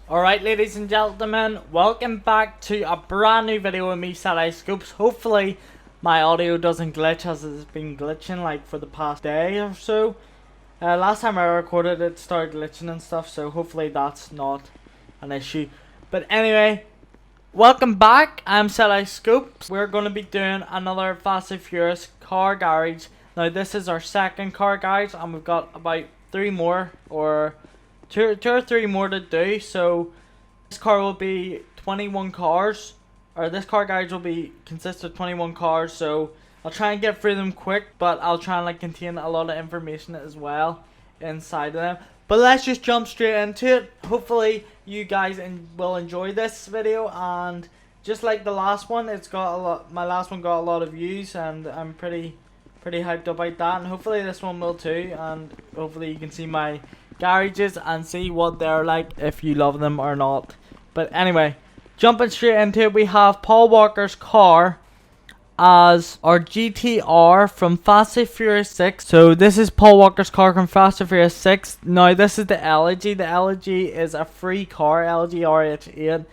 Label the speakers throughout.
Speaker 1: Alright, ladies and gentlemen, welcome back to a brand new video with me, Satellite Scopes. Hopefully my audio doesn't glitch as it's been glitching like for the past day or so. Last time I recorded it started glitching and stuff, so hopefully that's not an issue. But anyway, welcome back. I'm Satellite Scopes. We're going to be doing another Fast and Furious car garage. Now this is our second car garage and we've got about three more or two or three more to do. So this car will be 21 cars, or this car garage will be consist of 21 cars. So I'll try and get through them quick, but I'll try and like contain a lot of information as well inside of them. But let's just jump straight into it. Hopefully you guys will enjoy this video, and just like the last one, it's got a lot. My last one got a lot of views, and I'm pretty hyped about that. And hopefully this one will too. And hopefully you can see my garages and see what they're like, if you love them or not. But anyway, jumping straight into it, we have Paul Walker's car as our GTR from Fast and Furious 6. So this is Paul Walker's car from Fast and Furious 6. Now this is the Allergy. The Allergy is a free car, Allergy RH8.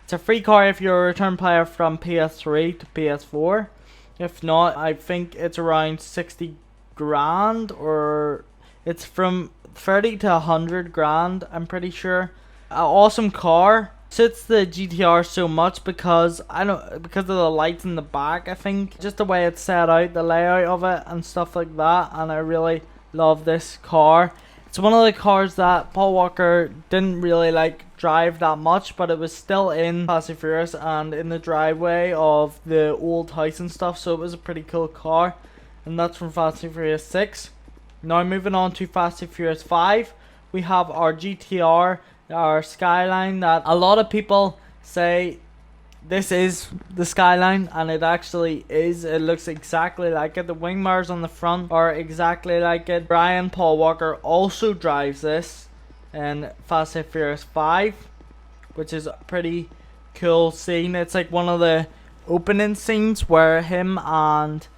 Speaker 1: It's a free car if you're a return player from PS3 to PS4. If not, I think it's around 60 grand, or it's from 30 to 100 grand, I'm pretty sure. An awesome car. Suits the GTR so much because of the lights in the back. I think just the way it's set out, the layout of it and stuff like that, and I really love this car. It's one of the cars that Paul Walker didn't really like drive that much, but it was still in Fast and Furious and in the driveway of the old house and stuff, so it was a pretty cool car. And that's from Fast and Furious 6. Now moving on to Fast and Furious 5, we have our GTR, our Skyline, that a lot of people say this is the Skyline, and it actually is. It looks exactly like it. The wing mirrors on the front are exactly like it. Paul Walker also drives this in Fast and Furious 5, which is a pretty cool scene. It's like one of the opening scenes where him and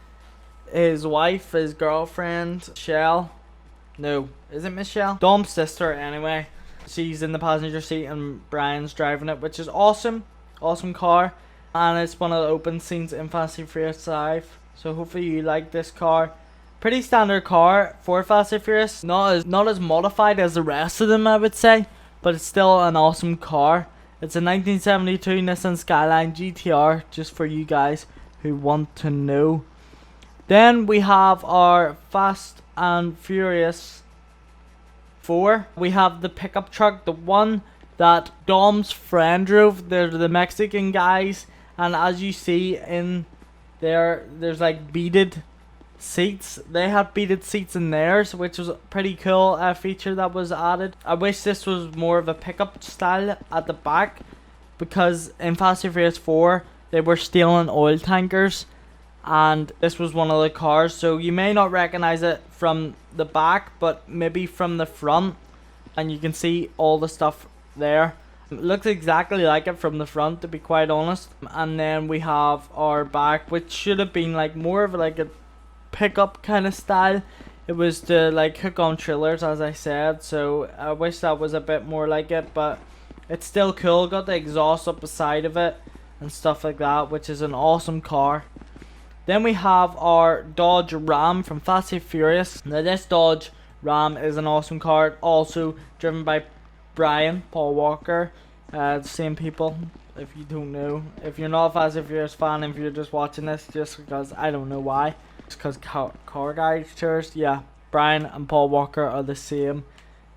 Speaker 1: his wife, his girlfriend, Michelle, no, is it Michelle? Dom's sister anyway. She's in the passenger seat and Brian's driving it, which is awesome. Awesome car. And it's one of the open scenes in Fast and Furious 5. So hopefully you like this car. Pretty standard car for Fast and Furious. Not as modified as the rest of them, I would say, but it's still an awesome car. It's a 1972 Nissan Skyline GTR, just for you guys who want to know. Then we have our Fast and Furious 4. We have the pickup truck, the one that Dom's friend drove. They're the Mexican guys, and as you see in there, there's like beaded seats. They had beaded seats in theirs, which was a pretty cool feature that was added. I wish this was more of a pickup style at the back, because in Fast and Furious 4 they were stealing oil tankers, and this was one of the cars, so you may not recognize it from the back, but maybe from the front, and you can see all the stuff there. It looks exactly like it from the front, to be quite honest. And then we have our back, which should have been like more of like a pickup kind of style. It was to like hook on trailers, as I said, so I wish that was a bit more like it, but it's still cool. Got the exhaust up the side of it and stuff like that, which is an awesome car. Then we have our Dodge Ram from Fast and Furious. Now this Dodge Ram is an awesome car, also driven by Paul Walker. The same people, if you don't know. If you're not a Fast and Furious fan, if you're just watching this just because, I don't know why. It's because car garage tours. Yeah, Brian and Paul Walker are the same.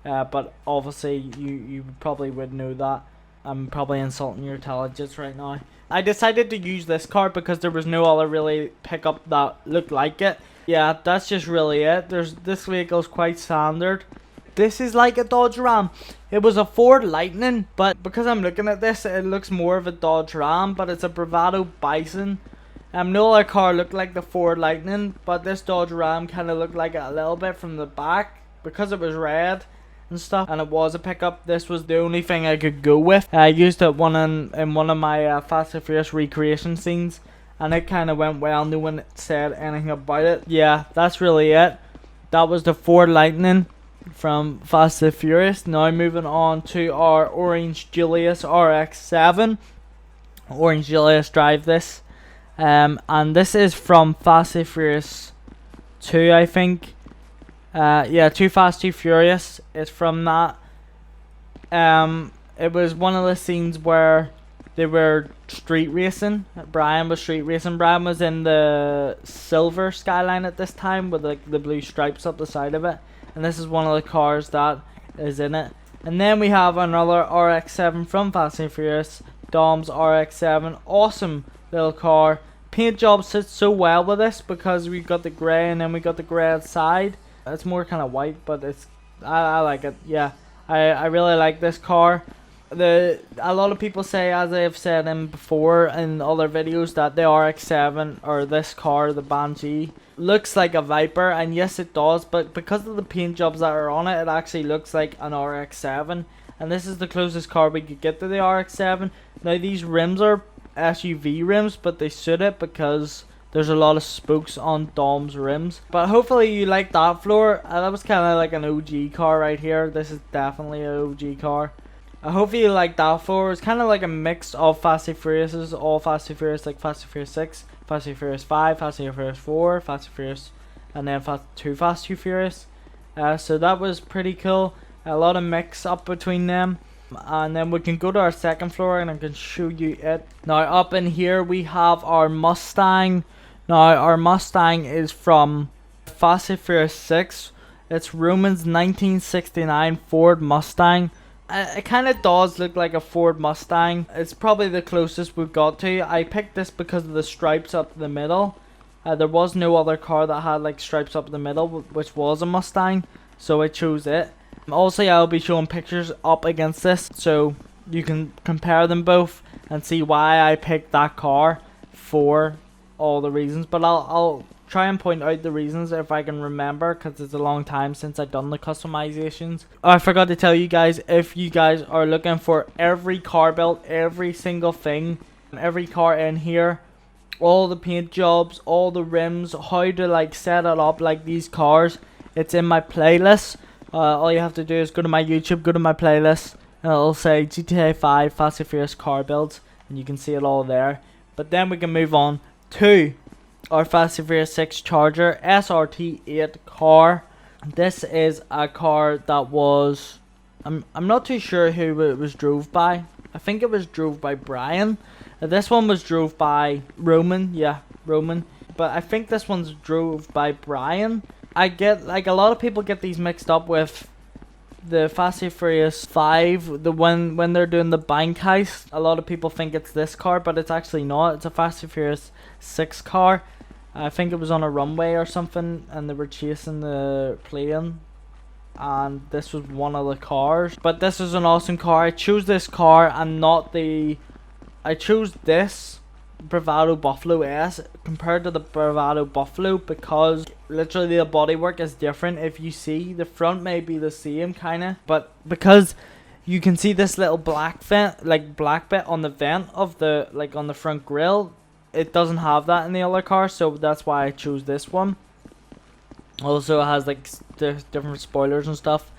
Speaker 1: But obviously you probably would know that. I'm probably insulting your intelligence right now. I decided to use this car because there was no other really pickup that looked like it. Yeah, that's just really it. This vehicle's quite standard. This is like a Dodge Ram. It was a Ford Lightning, but because I'm looking at this, it looks more of a Dodge Ram, but it's a Bravado Bison. No other car looked like the Ford Lightning, but this Dodge Ram kind of looked like it a little bit from the back because it was red and stuff, and it was a pickup. This was the only thing I could go with. I used it in one of my Fast and Furious recreation scenes, and it kind of went well. No one said anything about it. Yeah, that's really it. That was the Ford Lightning. from Fast and Furious. Now moving on to our orange Julius RX-7. Orange Julius drive this. And this is from Fast and Furious 2, I think. Yeah, Too Fast, Too Furious. It's from that. It was one of the scenes where they were street racing. Brian was street racing. Brian was in the silver Skyline at this time with like the blue stripes up the side of it. And this is one of the cars that is in it. And then we have another RX-7 from Fast and Furious. Dom's RX-7. Awesome little car. Paint job sits so well with this because we've got the grey and then we got the grey outside. It's more kind of white, but it's I like it. Yeah, I really like this car. A lot of people say, as I have said in before in other videos, that the RX-7 or this car, the Banshee, looks like a Viper, and yes it does, but because of the paint jobs that are on it, it actually looks like an RX-7, and this is the closest car we could get to the RX-7. Now these rims are SUV rims, but they suit it because there's a lot of spokes on Dom's rims. But hopefully you like that floor. That was kind of like an OG car right here. This is definitely an OG car. Hopefully you like that floor. It's kind of like a mix of Fast and Furiouses, all Fast and Furious, like Fast and Furious 6, Fast and Furious 5, Fast and Furious 4, Fast and Furious, and then Too Fast, Too Furious. So that was pretty cool. A lot of mix up between them. And then we can go to our second floor and I can show you it. Now up in here we have our Mustang. Now our Mustang is from Fast and Furious 6. It's Roman's 1969 Ford Mustang. It kind of does look like a Ford Mustang. It's probably the closest we've got to. I picked this because of the stripes up the middle. There was no other car that had like stripes up the middle, which was a Mustang, so I chose it. Also, I'll be showing pictures up against this, so you can compare them both and see why I picked that car for all the reasons. But I'll try and point out the reasons if I can remember, because it's a long time since I've done the customizations. I forgot to tell you guys, if you guys are looking for every car built, every single thing, every car in here, all the paint jobs, all the rims, how to like set it up like these cars, it's in my playlist. All you have to do is go to my YouTube, go to my playlist, and it'll say GTA 5 Fast and Furious car builds, and you can see it all there. But then we can move on to our Fast and Furious 6 Charger SRT8 car. This is a car that was, I'm not too sure who it was drove by. I think it was drove by Brian. This one was drove by Roman, yeah, Roman. But I think this one's drove by Brian. I get, like, a lot of people get these mixed up with the Fast and Furious 5, when they're doing the bank heist. A lot of people think it's this car, but it's actually not. It's a Fast and Furious 6 car. I think it was on a runway or something, and they were chasing the plane, and this was one of the cars. But this is an awesome car. I chose this car and not the... I chose this Bravado Buffalo S compared to the Bravado Buffalo because literally the bodywork is different. If you see, the front may be the same kinda, but because you can see this little black vent, like black bit on the vent of the, like on the front grille, it doesn't have that in the other car, so that's why I chose this one. Also it has like different spoilers and stuff.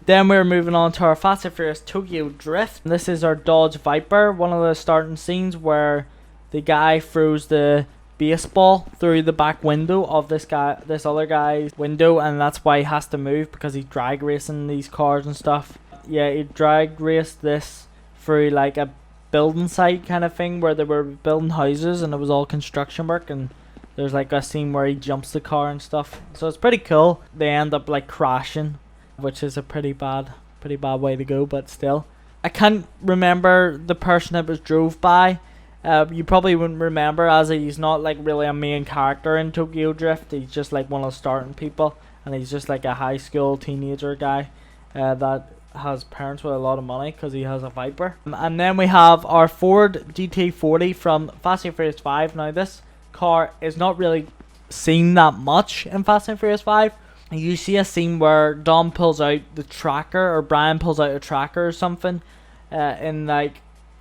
Speaker 1: Then we're moving on to our Fast and Furious Tokyo Drift. This is our Dodge Viper, one of the starting scenes where the guy throws the baseball through the back window of this other guy's window, and that's why he has to move, because he's drag racing these cars and stuff. Yeah, he drag raced this through like a building site kind of thing where they were building houses and it was all construction work, and there's like a scene where he jumps the car and stuff. So it's pretty cool. They end up like crashing, which is a pretty bad way to go, but still. I can't remember the person it was drove by. You probably wouldn't remember, as he's not like really a main character in Tokyo Drift. He's just like one of the starting people, and he's just like a high school teenager guy that has parents with a lot of money because he has a Viper. And then we have our Ford GT40 from Fast and Furious 5. Now this car is not really seen that much in Fast and Furious 5. You see a scene where Dom pulls out the tracker, or Brian pulls out a tracker or something in like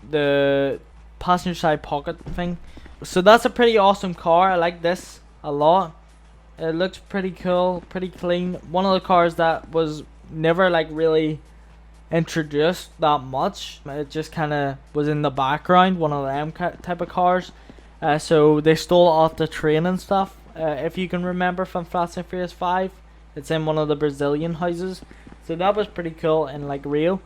Speaker 1: the passenger side pocket thing. So that's a pretty awesome car. I like this a lot. It looks pretty cool, pretty clean. One of the cars that was never like really introduced that much. It just kind of was in the background, one of them type of cars. So they stole it off the train and stuff. If you can remember from Fast and Furious 5, it's in one of the Brazilian houses. So that was pretty cool and like real.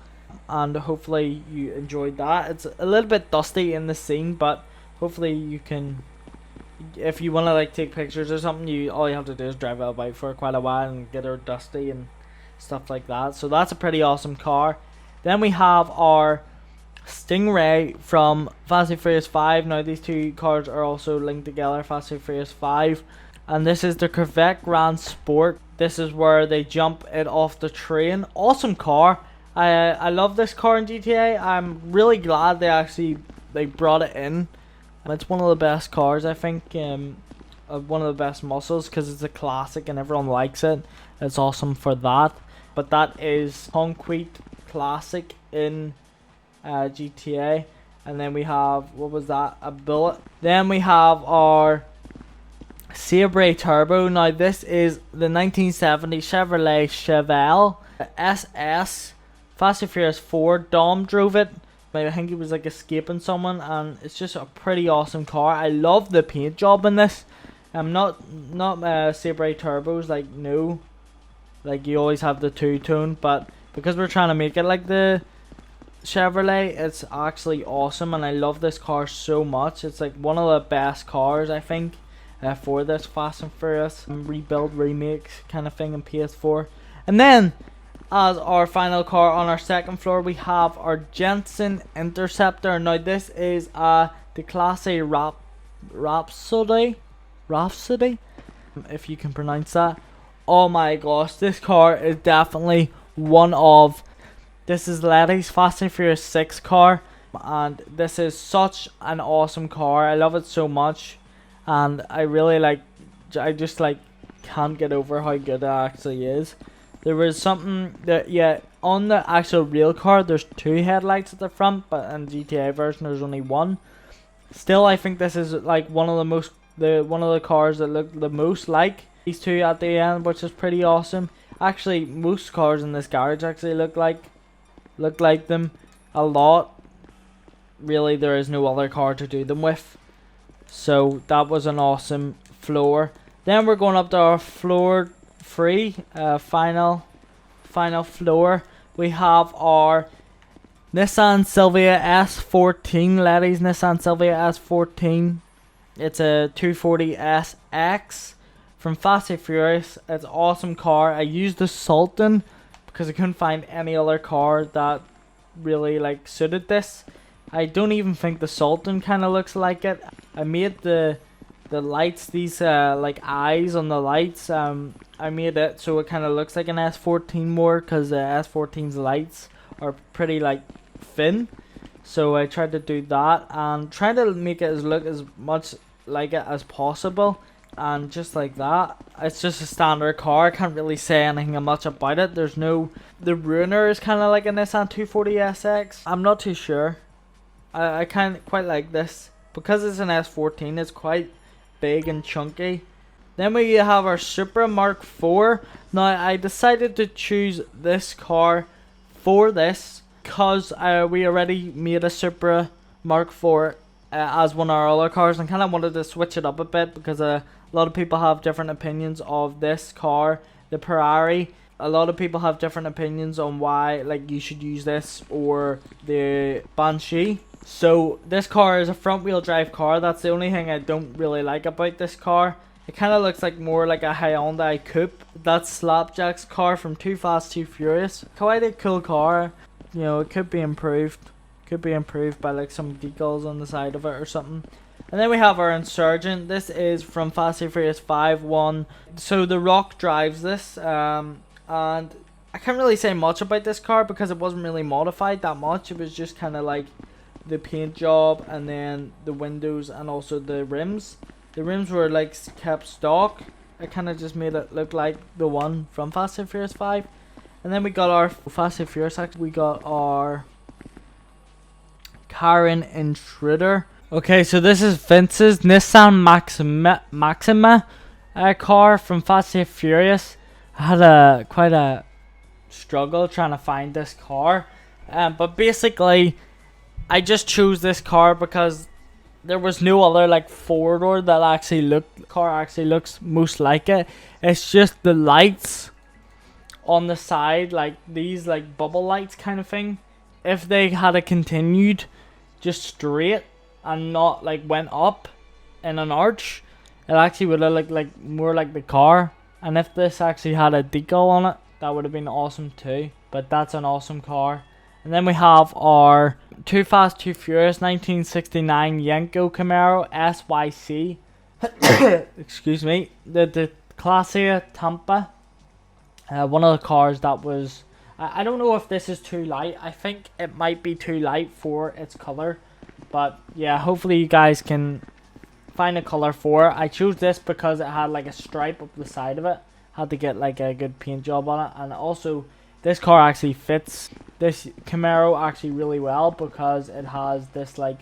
Speaker 1: And hopefully you enjoyed that. It's a little bit dusty in the scene, but hopefully you can, if you want to like take pictures or something, all you have to do is drive it about for quite a while and get her dusty and stuff like that. So that's a pretty awesome car. Then we have our Stingray from Fast and Furious 5. Now these two cars are also linked together, Fast and Furious 5. And this is the Corvette Grand Sport. This is where they jump it off the train. Awesome car. I love this car in GTA. I'm really glad they brought it in. It's one of the best cars, I think. One of the best muscles, because it's a classic and everyone likes it. It's awesome for that. But that is Concrete Classic in GTA. And then we have, what was that, a Bullet. Then we have our Stingray Turbo. Now this is the 1970 Chevrolet Chevelle Ss. Fast and Furious 4. Dom drove it. I think he was like escaping someone, and it's just a pretty awesome car. I love the paint job in this. Not Stingray turbos, like no, like you always have the two-tone, but because we're trying to make it like the Chevrolet, it's actually awesome, and I love this car so much. It's like one of the best cars, I think, for this Fast and Furious rebuild remake kind of thing in PS4. And then as our final car on our second floor, we have our Jensen Interceptor. Now this is the Class A Rhapsody, if you can pronounce that. Oh my gosh, this car is definitely this is Letty's Fast and Furious 6 car, and this is such an awesome car. I love it so much, and I just can't get over how good it actually is. There was something that, yeah, on the actual real car, there's 2 headlights at the front, but in the GTA version, there's only 1. Still, I think this is like one of the cars that look the most like these 2 at the end, which is pretty awesome. Actually, most cars in this garage actually look like them a lot. Really, there is no other car to do them with. So that was an awesome floor. Then we're going up to our floor 3, final floor. We have our Nissan Silvia S14, ladies. Nissan Silvia S14. It's a 240SX from Fast and Furious. It's an awesome car. I used the Sultan because I couldn't find any other car that really like suited this. I don't even think the Sultan kind of looks like it. I made the lights, these like eyes on the lights, I made it so it kind of looks like an S14 more, because the S14's lights are pretty like thin. So I tried to do that and try to make it look as much like it as possible. And just like that, it's just a standard car. I can't really say anything much about it. The ruiner is kind of like a Nissan 240SX. I'm not too sure. I quite like this because it's an S14. It's quite big and chunky. Then we have our Supra Mark IV. Now I decided to choose this car for this because we already made a Supra Mark IV as one of our other cars, and kind of wanted to switch it up a bit because a lot of people have different opinions of this car, the Ferrari. A lot of people have different opinions on why like you should use this or the Banshee. So this car is a front wheel drive car. That's the only thing I don't really like about this car. It kind of looks like more like a Hyundai Coupe. That's Slapjack's car from Too Fast Too Furious. Quite a cool car. You know, it could be improved. Could be improved by like some decals on the side of it or something. And then we have our Insurgent. This is from Fast and Furious 5-1. So The Rock drives this. And I can't really say much about this car because it wasn't really modified that much. It was just kind of like the paint job and then the windows and also the rims. The rims were like kept stock. I kind of just made it look like the one from Fast and Furious 5. And then we got our Fast and Furious. Actually, we got our Karen Intruder. Okay, so this is Vince's Nissan Maxima car from Fast and Furious. I had quite a struggle trying to find this car. But basically, I just chose this car because there was no other like four-door that actually looks most like it. It's just the lights on the side, like these like bubble lights kind of thing. If they had a continued just straight and not like went up in an arch, it actually would have looked like more like the car. And if this actually had a decal on it, that would have been awesome too. But that's an awesome car. And then we have our Too Fast Too Furious 1969 Yenko Camaro SYC. Excuse me. The Classe Tampa. One of the cars that was... I don't know if this is too light. I think it might be too light for its color. But yeah, hopefully you guys can find a color for it. I chose this because it had like a stripe up the side of it. Had to get like a good paint job on it. And also, this car actually fits this Camaro actually really well because it has this like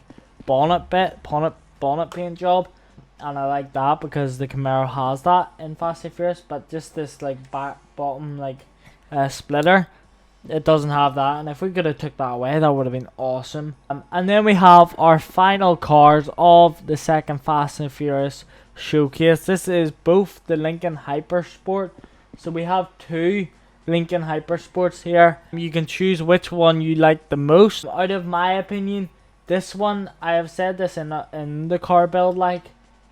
Speaker 1: bonnet paint job, and I like that because the Camaro has that in Fast and Furious. But just this like bottom like splitter, it doesn't have that, and if we could have took that away, that would have been awesome. And then we have our final cars of the second Fast and Furious showcase. This is both the Lincoln Hypersport, so we have two Lincoln Hypersports here. You can choose which one you like the most. Out of my opinion, this one, I have said this in the car build, like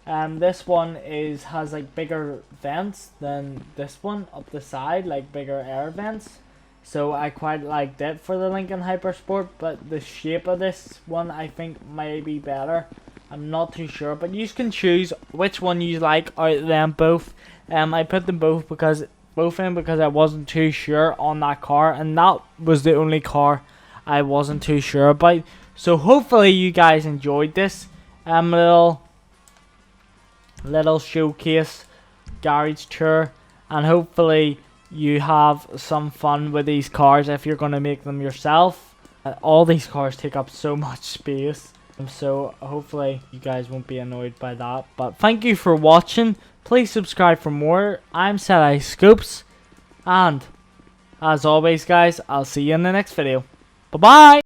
Speaker 1: this one has like bigger vents than this one up the side, like bigger air vents. So I quite liked it for the Lincoln Hypersport, but the shape of this one I think may be better. I'm not too sure, but you can choose which one you like out of them both. I put them both in because I wasn't too sure on that car, and that was the only car I wasn't too sure about. So hopefully you guys enjoyed this little showcase garage tour, and hopefully you have some fun with these cars if you're going to make them yourself. All these cars take up so much space, so hopefully you guys won't be annoyed by that. But thank you for watching. Please subscribe for more. I'm Sally Scoops, and as always guys, I'll see you in the next video. Bye bye.